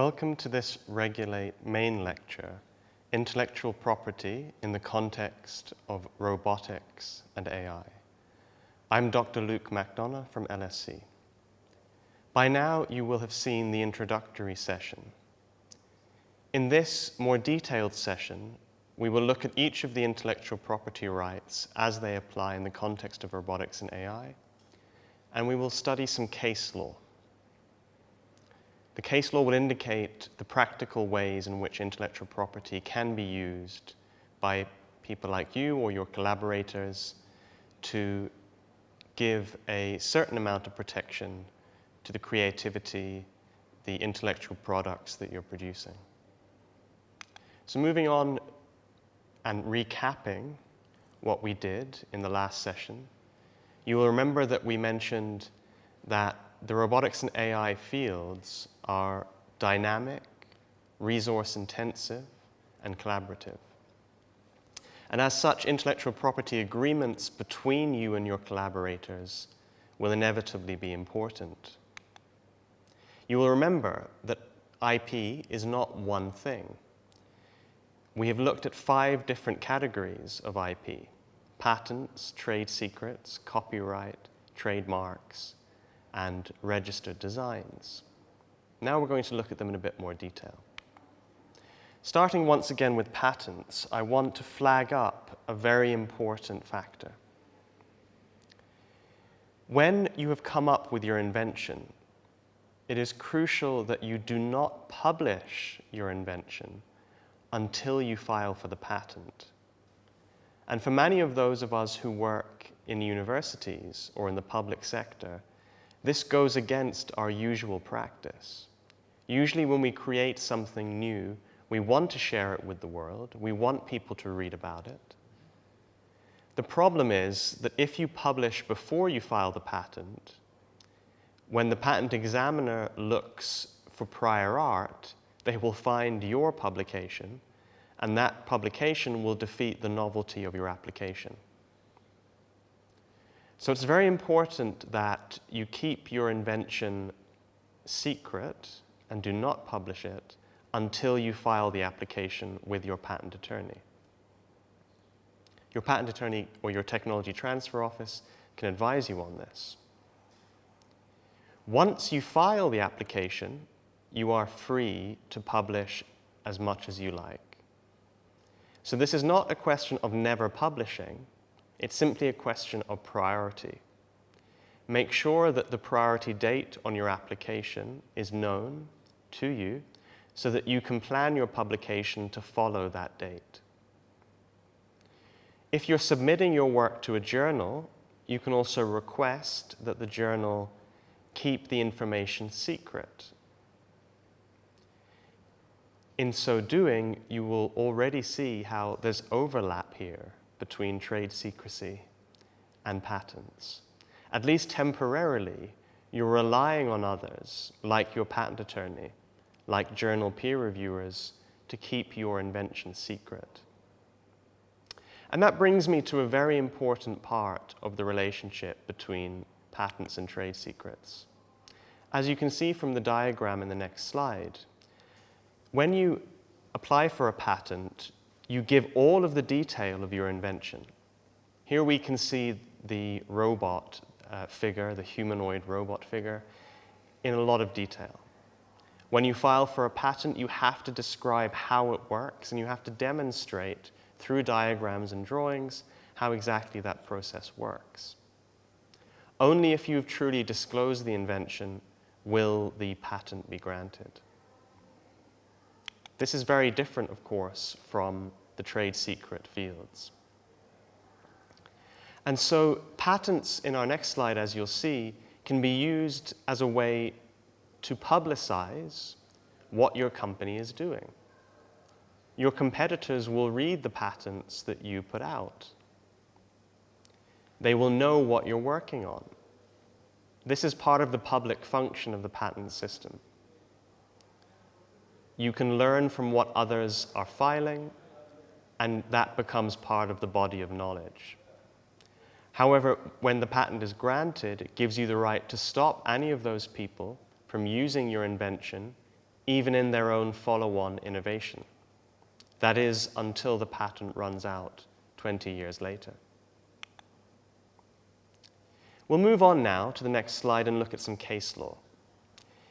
Welcome to this Regulate main lecture, Intellectual Property in the Context of Robotics and AI. I'm Dr. Luke McDonough from LSE. By now, you will have seen the introductory session. In this more detailed session, we will look at each of the intellectual property rights as they apply in the context of robotics and AI, and we will study some case law. The case law will indicate the practical ways in which intellectual property can be used by people like you or your collaborators to give a certain amount of protection to the creativity, the intellectual products that you're producing. So moving on and recapping what we did in the last session, you will remember that we mentioned that the robotics and AI fields are dynamic, resource-intensive, and collaborative. And as such, intellectual property agreements between you and your collaborators will inevitably be important. You will remember that IP is not one thing. We have looked at 5 different categories of IP: patents, trade secrets, copyright, trademarks, and registered designs. Now we're going to look at them in a bit more detail. Starting once again with patents, I want to flag up a very important factor. When you have come up with your invention, it is crucial that you do not publish your invention until you file for the patent. And for many of those of us who work in universities or in the public sector, this goes against our usual practice. Usually when we create something new, we want to share it with the world. We want people to read about it. The problem is that if you publish before you file the patent, when the patent examiner looks for prior art, they will find your publication, and that publication will defeat the novelty of your application. So it's very important that you keep your invention secret and do not publish it until you file the application with your patent attorney. Your patent attorney or your technology transfer office can advise you on this. Once you file the application, you are free to publish as much as you like. So this is not a question of never publishing. It's simply a question of priority. Make sure that the priority date on your application is known to you so that you can plan your publication to follow that date. If you're submitting your work to a journal, you can also request that the journal keep the information secret. In so doing, you will already see how there's overlap here between trade secrecy and patents. At least temporarily, you're relying on others, like your patent attorney, like journal peer reviewers, to keep your invention secret. And that brings me to a very important part of the relationship between patents and trade secrets. As you can see from the diagram in the next slide, when you apply for a patent, you give all of the detail of your invention. Here we can see the robot figure, the humanoid robot figure, in a lot of detail. When you file for a patent, you have to describe how it works, and you have to demonstrate through diagrams and drawings how exactly that process works. Only if you've truly disclosed the invention will the patent be granted. This is very different, of course, from the trade secret fields. And so patents in our next slide, as you'll see, can be used as a way to publicize what your company is doing. Your competitors will read the patents that you put out. They will know what you're working on. This is part of the public function of the patent system. You can learn from what others are filing, and that becomes part of the body of knowledge. However, when the patent is granted, it gives you the right to stop any of those people from using your invention even in their own follow-on innovation. That is, until the patent runs out 20 years later. We'll move on now to the next slide and look at some case law.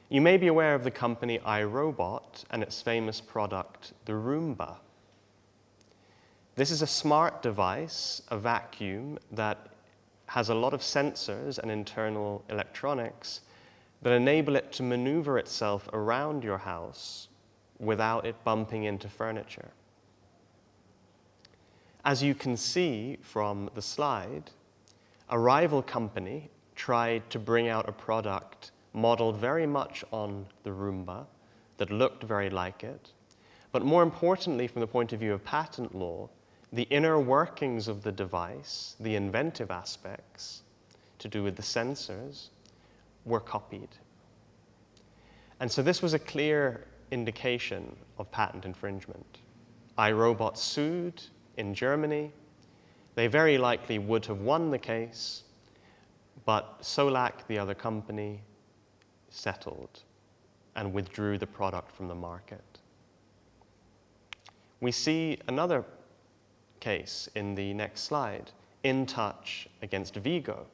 You may be aware of the company iRobot and its famous product, the Roomba. This is a smart device, a vacuum, that has a lot of sensors and internal electronics that enable it to maneuver itself around your house without it bumping into furniture. As you can see from the slide, a rival company tried to bring out a product modeled very much on the Roomba that looked very like it, but more importantly, from the point of view of patent law, the inner workings of the device, the inventive aspects to do with the sensors, were copied. And so this was a clear indication of patent infringement. iRobot sued in Germany. They very likely would have won the case, but Solak, the other company, settled and withdrew the product from the market. We see another case in the next slide, InTouch against Vigo.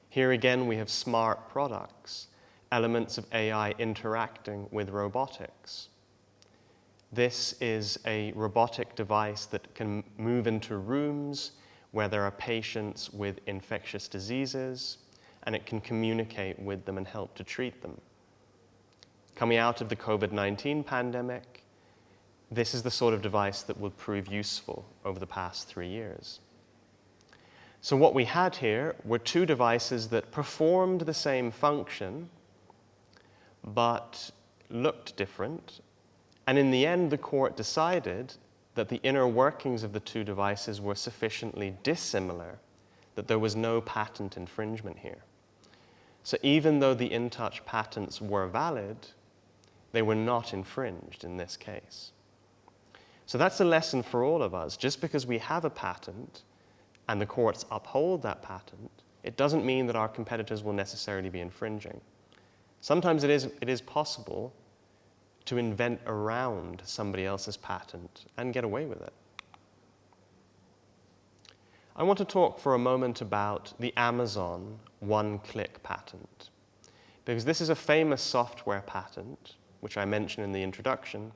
Here again we have smart products, elements of AI interacting with robotics. This is a robotic device that can move into rooms where there are patients with infectious diseases, and it can communicate with them and help to treat them. Coming out of the COVID-19 pandemic, this is the sort of device that will prove useful over the past 3 years. So what we had here were two devices that performed the same function, but looked different. And in the end, the court decided that the inner workings of the two devices were sufficiently dissimilar that there was no patent infringement here. So even though the InTouch patents were valid, they were not infringed in this case. So that's a lesson for all of us. Just because we have a patent and the courts uphold that patent, it doesn't mean that our competitors will necessarily be infringing. Sometimes it is possible to invent around somebody else's patent and get away with it. I want to talk for a moment about the Amazon one-click patent, because this is a famous software patent, which I mentioned in the introduction.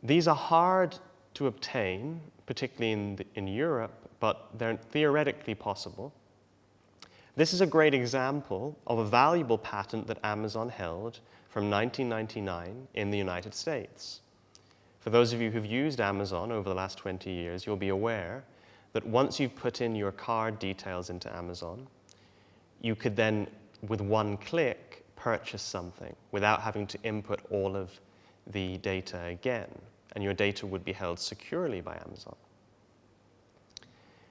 These are hard to obtain, particularly in Europe, but they're theoretically possible. This is a great example of a valuable patent that Amazon held from 1999 in the United States. For those of you who've used Amazon over the last 20 years, you'll be aware that once you've put in your card details into Amazon, you could then, with one click, purchase something without having to input all of the data again, and your data would be held securely by Amazon.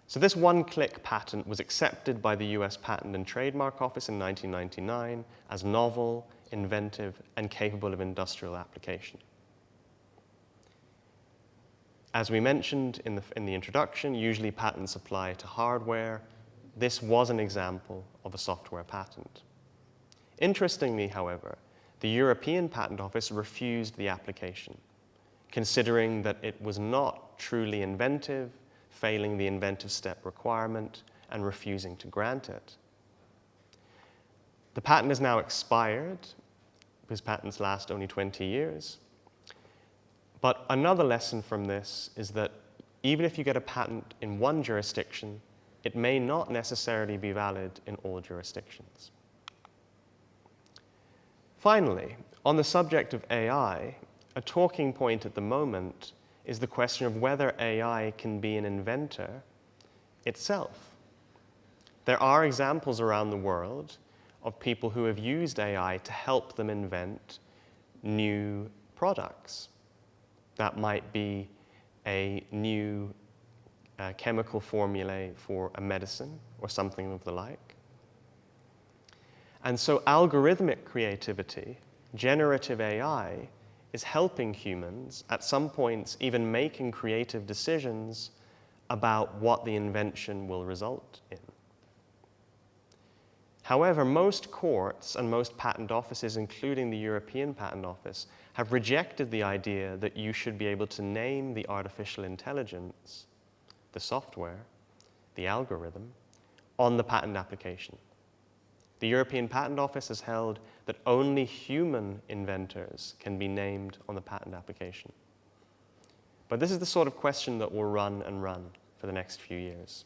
So this one-click patent was accepted by the US Patent and Trademark Office in 1999 as novel, inventive, and capable of industrial application. As we mentioned in the introduction, usually patents apply to hardware. This was an example of a software patent. Interestingly, however, the European Patent Office refused the application, considering that it was not truly inventive, failing the inventive step requirement, and refusing to grant it. The patent is now expired, because patents last only 20 years. But another lesson from this is that even if you get a patent in one jurisdiction, it may not necessarily be valid in all jurisdictions. Finally, on the subject of AI, a talking point at the moment is the question of whether AI can be an inventor itself. There are examples around the world of people who have used AI to help them invent new products. That might be a new chemical formulae for a medicine or something of the like. And so algorithmic creativity, generative AI, is helping humans, at some points, even making creative decisions about what the invention will result in. However, most courts and most patent offices, including the European Patent Office, have rejected the idea that you should be able to name the artificial intelligence, the software, the algorithm, on the patent application. The European Patent Office has held that only human inventors can be named on the patent application. But this is the sort of question that will run and run for the next few years.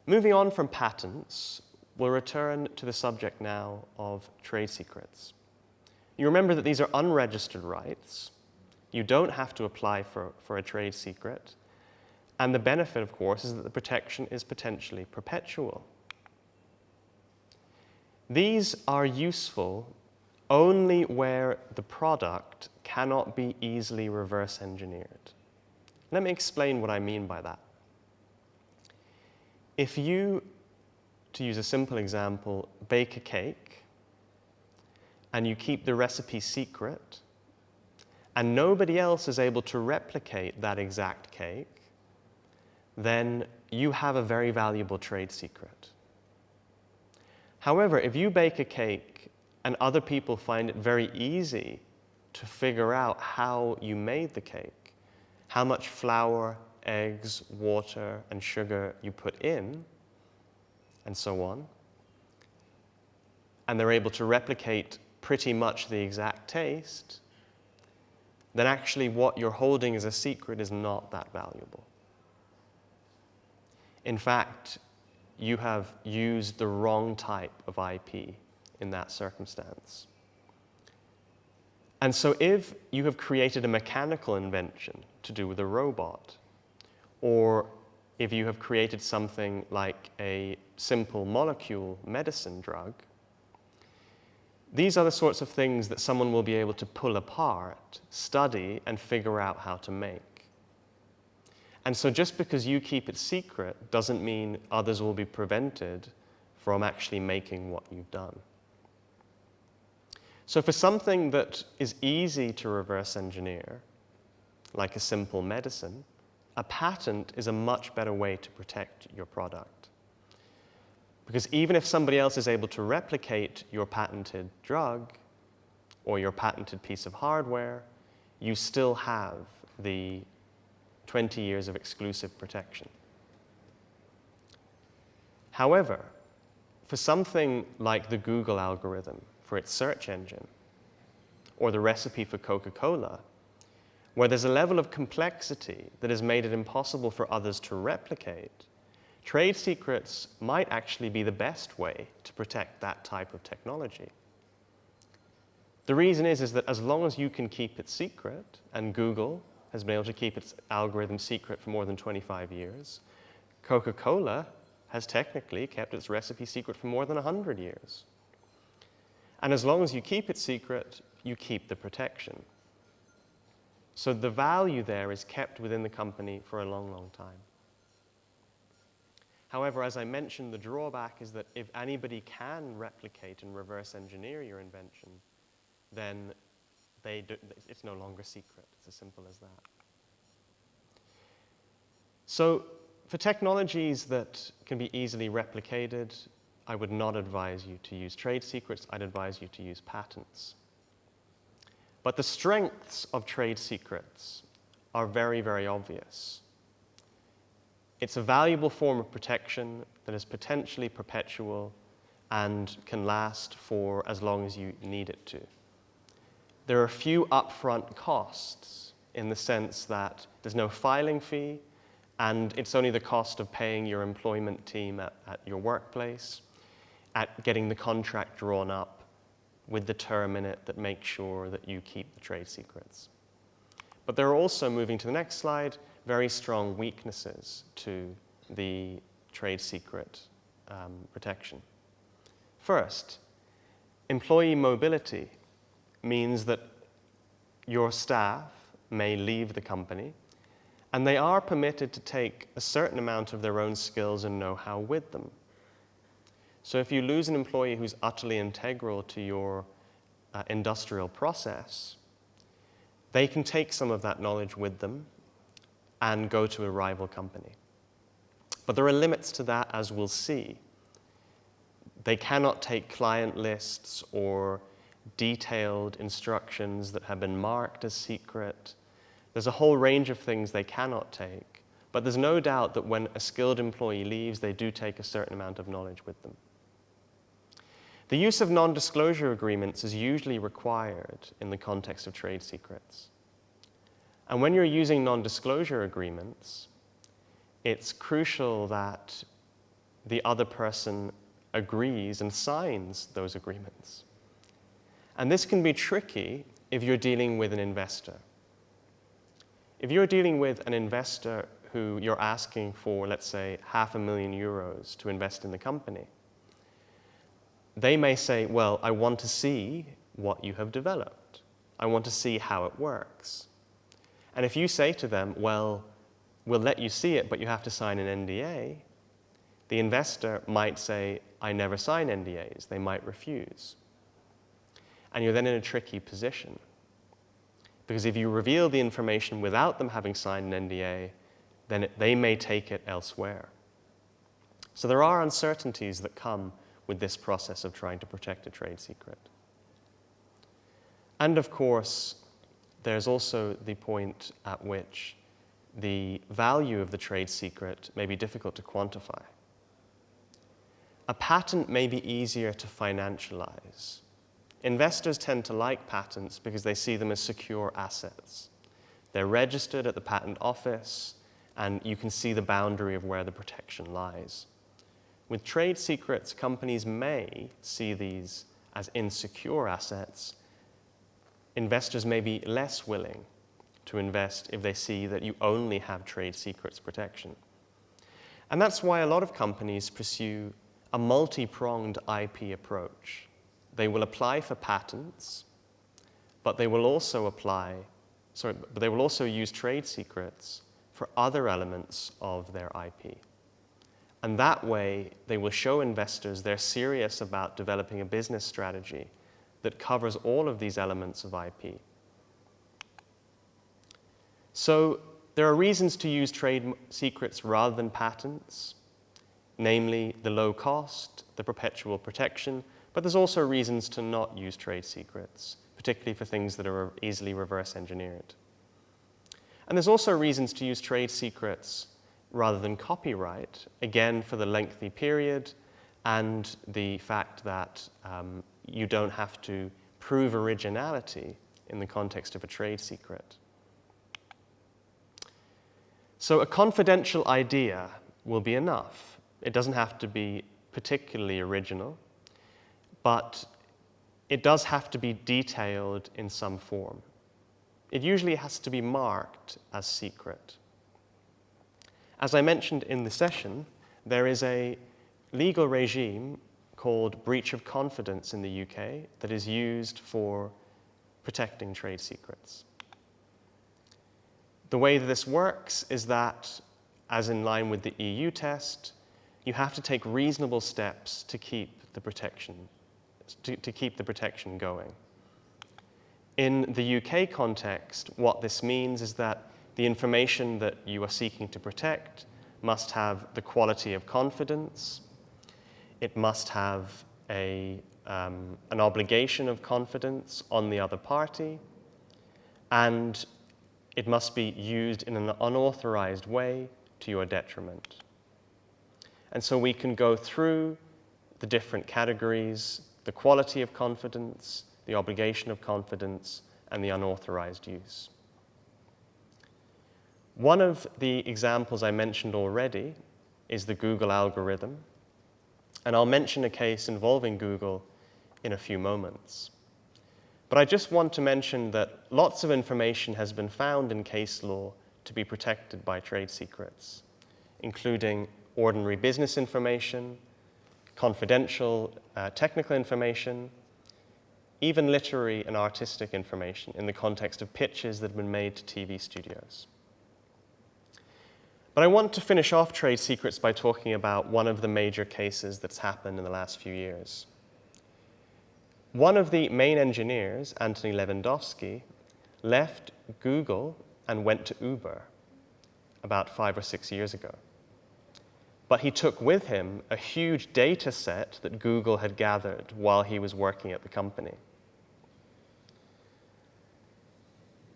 Moving on from patents, we'll return to the subject now of trade secrets. You remember that these are unregistered rights. You don't have to apply for a trade secret. And the benefit, of course, is that the protection is potentially perpetual. These are useful only where the product cannot be easily reverse engineered. Let me explain what I mean by that. If you, to use a simple example, bake a cake and you keep the recipe secret and nobody else is able to replicate that exact cake, then you have a very valuable trade secret. However, if you bake a cake and other people find it very easy to figure out how you made the cake, how much flour, eggs, water, and sugar you put in, and so on, and they're able to replicate pretty much the exact taste, then actually what you're holding as a secret is not that valuable. In fact, you have used the wrong type of IP in that circumstance. And so if you have created a mechanical invention to do with a robot, or if you have created something like a simple molecule medicine drug, these are the sorts of things that someone will be able to pull apart, study, and figure out how to make. And so just because you keep it secret doesn't mean others will be prevented from actually making what you've done. So for something that is easy to reverse engineer, like a simple medicine, a patent is a much better way to protect your product. Because even if somebody else is able to replicate your patented drug or your patented piece of hardware, you still have the 20 years of exclusive protection. However, for something like the Google algorithm for its search engine, or the recipe for Coca-Cola, where there's a level of complexity that has made it impossible for others to replicate, trade secrets might actually be the best way to protect that type of technology. The reason is that as long as you can keep it secret, and Google has been able to keep its algorithm secret for more than 25 years, Coca-Cola has technically kept its recipe secret for more than 100 years. And as long as you keep it secret, you keep the protection. So the value there is kept within the company for a long, long time. However, as I mentioned, the drawback is that if anybody can replicate and reverse engineer your invention, then it's no longer secret. It's as simple as that. So for technologies that can be easily replicated, I would not advise you to use trade secrets. I'd advise you to use patents. But the strengths of trade secrets are very, very obvious. It's a valuable form of protection that is potentially perpetual and can last for as long as you need it to. There are few upfront costs in the sense that there's no filing fee, and it's only the cost of paying your employment team at your workplace, at getting the contract drawn up with the term in it that makes sure that you keep the trade secrets. But there are also, moving to the next slide, very strong weaknesses to the trade secret protection. First, employee mobility means that your staff may leave the company, and they are permitted to take a certain amount of their own skills and know-how with them. So if you lose an employee who's utterly integral to your industrial process, they can take some of that knowledge with them and go to a rival company. But there are limits to that, as we'll see. They cannot take client lists or detailed instructions that have been marked as secret. There's a whole range of things they cannot take, but there's no doubt that when a skilled employee leaves, they do take a certain amount of knowledge with them. The use of non-disclosure agreements is usually required in the context of trade secrets. And when you're using non-disclosure agreements, it's crucial that the other person agrees and signs those agreements. And this can be tricky if you're dealing with an investor. If you're dealing with an investor who you're asking for, let's say, €500,000 to invest in the company, they may say, well, I want to see what you have developed. I want to see how it works. And if you say to them, well, we'll let you see it, but you have to sign an NDA, the investor might say, I never sign NDAs. They might refuse. And you're then in a tricky position. Because if you reveal the information without them having signed an NDA, then they may take it elsewhere. So there are uncertainties that come with this process of trying to protect a trade secret. And of course, there's also the point at which the value of the trade secret may be difficult to quantify. A patent may be easier to financialize. Investors tend to like patents because they see them as secure assets. They're registered at the patent office, and you can see the boundary of where the protection lies. With trade secrets, companies may see these as insecure assets. Investors may be less willing to invest if they see that you only have trade secrets protection. And that's why a lot of companies pursue a multi-pronged IP approach. They will apply for patents, but they will also use trade secrets for other elements of their IP. And that way, they will show investors they're serious about developing a business strategy that covers all of these elements of IP. So there are reasons to use trade secrets rather than patents, namely the low cost, the perpetual protection, but there's also reasons to not use trade secrets, particularly for things that are easily reverse engineered. And there's also reasons to use trade secrets rather than copyright, again for the lengthy period and the fact that you don't have to prove originality in the context of a trade secret. So a confidential idea will be enough. It doesn't have to be particularly original, but it does have to be detailed in some form. It usually has to be marked as secret. As I mentioned in the session, there is a legal regime called breach of confidence in the UK that is used for protecting trade secrets. The way that this works is that, as in line with the EU test, you have to take reasonable steps to keep the protection, going. In the UK context, what this means is that the information that you are seeking to protect must have the quality of confidence. It must have an obligation of confidence on the other party, and it must be used in an unauthorized way to your detriment. And so we can go through the different categories: the quality of confidence, the obligation of confidence, and the unauthorized use. One of the examples I mentioned already is the Google algorithm, and I'll mention a case involving Google in a few moments. But I just want to mention that lots of information has been found in case law to be protected by trade secrets, including ordinary business information, confidential technical information, even literary and artistic information in the context of pitches that have been made to TV studios. But I want to finish off trade secrets by talking about one of the major cases that's happened in the last few years. One of the main engineers, Anthony Lewandowski, left Google and went to Uber about 5 or 6 years ago. but he took with him a huge data set that Google had gathered while he was working at the company.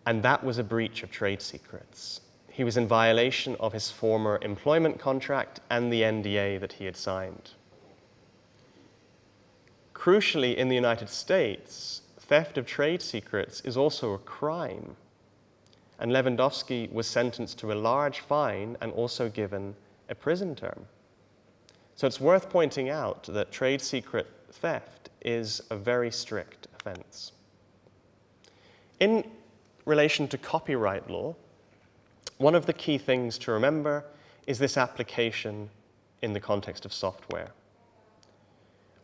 And that was a breach of trade secrets. He was in violation of his former employment contract and the NDA that he had signed. Crucially, in the United States, theft of trade secrets is also a crime. And Lewandowski was sentenced to a large fine and also given a prison term. So it's worth pointing out that trade secret theft is a very strict offense. In relation to copyright law, one of the key things to remember is this application in the context of software.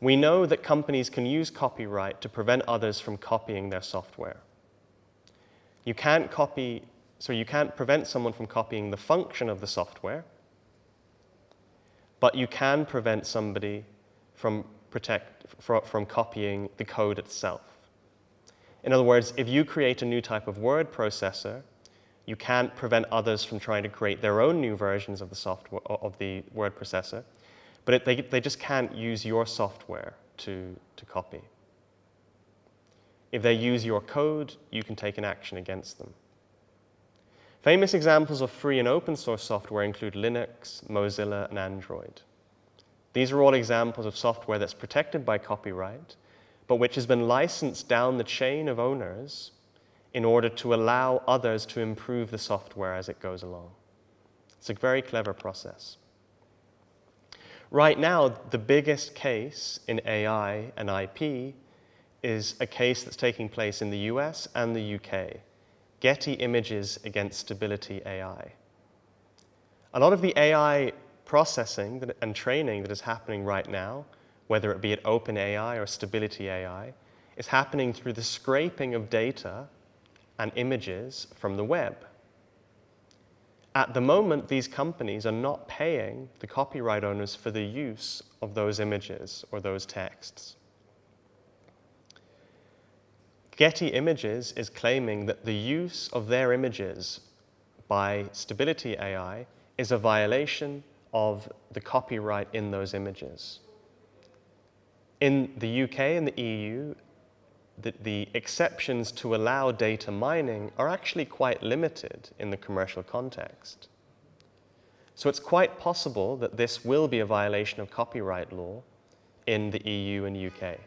We know that companies can use copyright to prevent others from copying their software. You can't prevent someone from copying the function of the software, but you can prevent somebody from copying the code itself. In other words, if you create a new type of word processor, you can't prevent others from trying to create their own new versions of the software of the word processor, but they just can't use your software to copy. If they use your code, you can take an action against them. Famous examples of free and open source software include Linux, Mozilla, and Android. These are all examples of software that's protected by copyright, but which has been licensed down the chain of owners in order to allow others to improve the software as it goes along. It's a very clever process. Right now, the biggest case in AI and IP is a case that's taking place in the US and the UK, Getty Images against Stability AI. A lot of the AI processing and training that is happening right now, whether it be at OpenAI or Stability AI, is happening through the scraping of data and images from the web. At the moment, these companies are not paying the copyright owners for the use of those images or those texts. Getty Images is claiming that the use of their images by Stability AI is a violation of the copyright in those images. In the UK and the EU, the exceptions to allow data mining are actually quite limited in the commercial context. So it's quite possible that this will be a violation of copyright law in the EU and UK.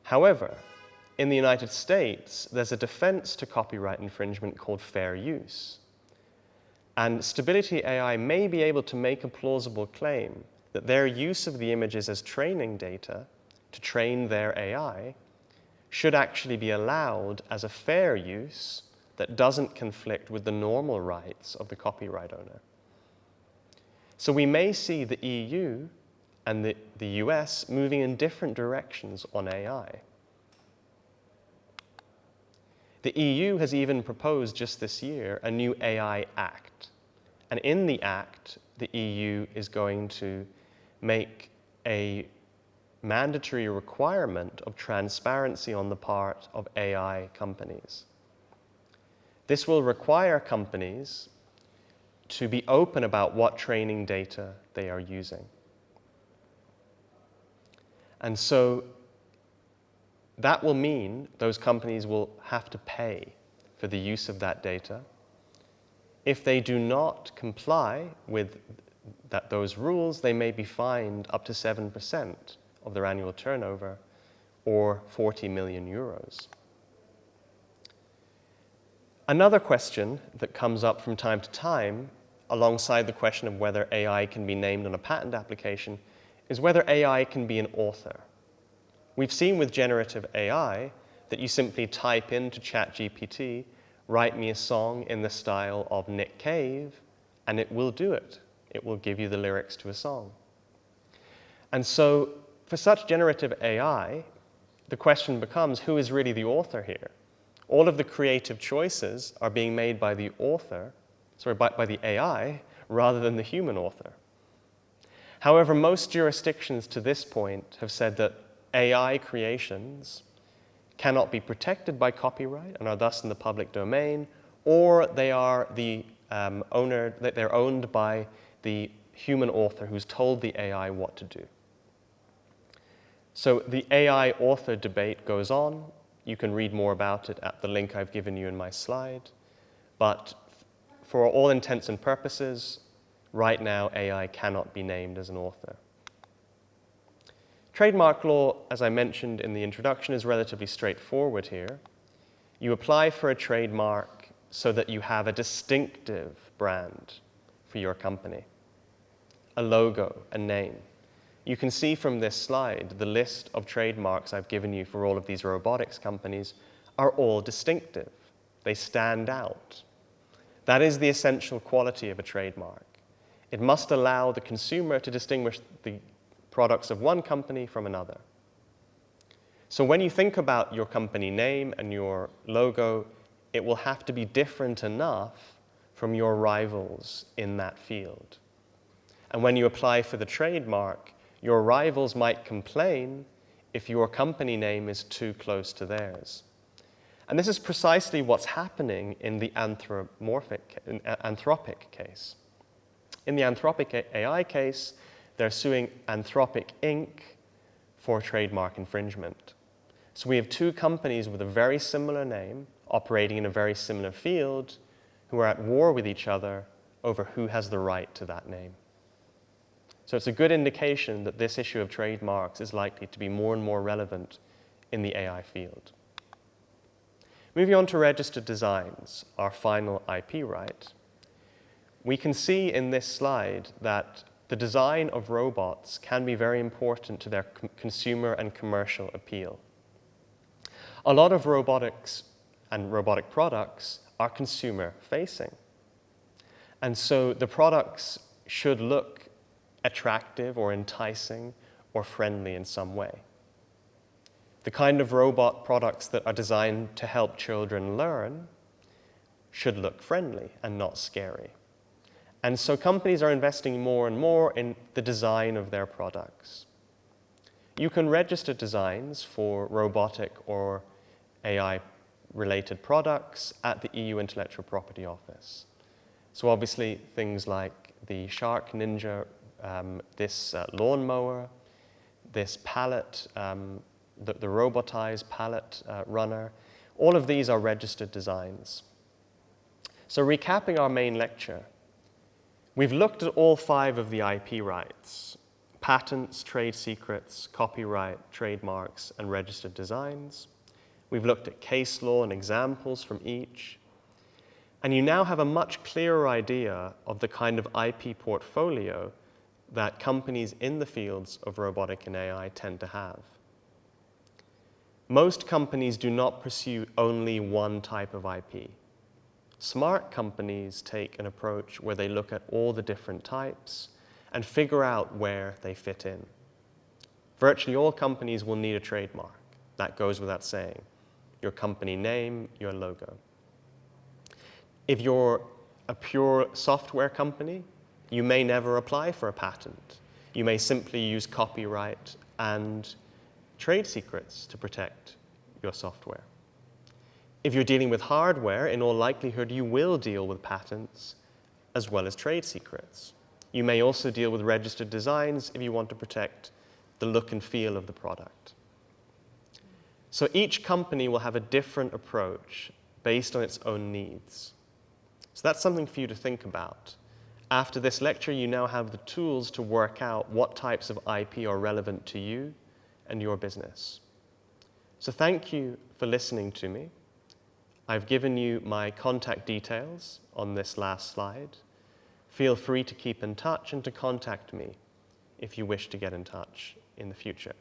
However, in the United States, there's a defense to copyright infringement called fair use. And Stability AI may be able to make a plausible claim that their use of the images as training data to train their AI should actually be allowed as a fair use that doesn't conflict with the normal rights of the copyright owner. So we may see the EU and the US moving in different directions on AI. The EU has even proposed just this year a new AI Act. And in the Act, the EU is going to make a mandatory requirement of transparency on the part of AI companies. This will require companies to be open about what training data they are using. And so that will mean those companies will have to pay for the use of that data. If they do not comply with those rules, they may be fined up to 7% of their annual turnover, or 40 million euros. Another question that comes up from time to time, alongside the question of whether AI can be named on a patent application, is whether AI can be an author. We've seen with generative AI that you simply type into ChatGPT, write me a song in the style of Nick Cave, and it will do it. It will give you the lyrics to a song. And so, for such generative AI, the question becomes, who is really the author here? All of the creative choices are being made by the author, by the AI, rather than the human author. However, most jurisdictions to this point have said that AI creations cannot be protected by copyright and are thus in the public domain, or they are they're owned by the human author who's told the AI what to do. So the AI author debate goes on. You can read more about it at the link I've given you in my slide. But for all intents and purposes, right now AI cannot be named as an author. Trademark law, as I mentioned in the introduction, is relatively straightforward here. You apply for a trademark so that you have a distinctive brand for your company, a logo, a name. You can see from this slide the list of trademarks I've given you for all of these robotics companies are all distinctive. They stand out. That is the essential quality of a trademark. It must allow the consumer to distinguish the products of one company from another. So when you think about your company name and your logo, it will have to be different enough from your rivals in that field. And when you apply for the trademark, your rivals might complain if your company name is too close to theirs. And this is precisely what's happening in the Anthropic case. In the Anthropic AI case, they're suing Anthropic Inc. for trademark infringement. So we have two companies with a very similar name, operating in a very similar field, who are at war with each other over who has the right to that name. So it's a good indication that this issue of trademarks is likely to be more and more relevant in the AI field. Moving on to registered designs, our final IP right, we can see in this slide that the design of robots can be very important to their consumer and commercial appeal. A lot of robotics and robotic products are consumer-facing. And so the products should look attractive or enticing or friendly in some way. The kind of robot products that are designed to help children learn should look friendly and not scary. And so companies are investing more and more in the design of their products. You can register designs for robotic or AI-related products at the EU Intellectual Property Office. So obviously things like the Shark Ninja, this lawnmower, this pallet, the robotized pallet runner, all of these are registered designs. So recapping our main lecture, we've looked at all 5 of the IP rights: patents, trade secrets, copyright, trademarks, and registered designs. We've looked at case law and examples from each. And you now have a much clearer idea of the kind of IP portfolio that companies in the fields of robotic and AI tend to have. Most companies do not pursue only one type of IP. Smart companies take an approach where they look at all the different types and figure out where they fit in. Virtually all companies will need a trademark. That goes without saying. Your company name, your logo. If you're a pure software company, you may never apply for a patent. You may simply use copyright and trade secrets to protect your software. If you're dealing with hardware, in all likelihood, you will deal with patents as well as trade secrets. You may also deal with registered designs if you want to protect the look and feel of the product. So each company will have a different approach based on its own needs. So that's something for you to think about. After this lecture, you now have the tools to work out what types of IP are relevant to you and your business. So thank you for listening to me. I've given you my contact details on this last slide. Feel free to keep in touch and to contact me if you wish to get in touch in the future.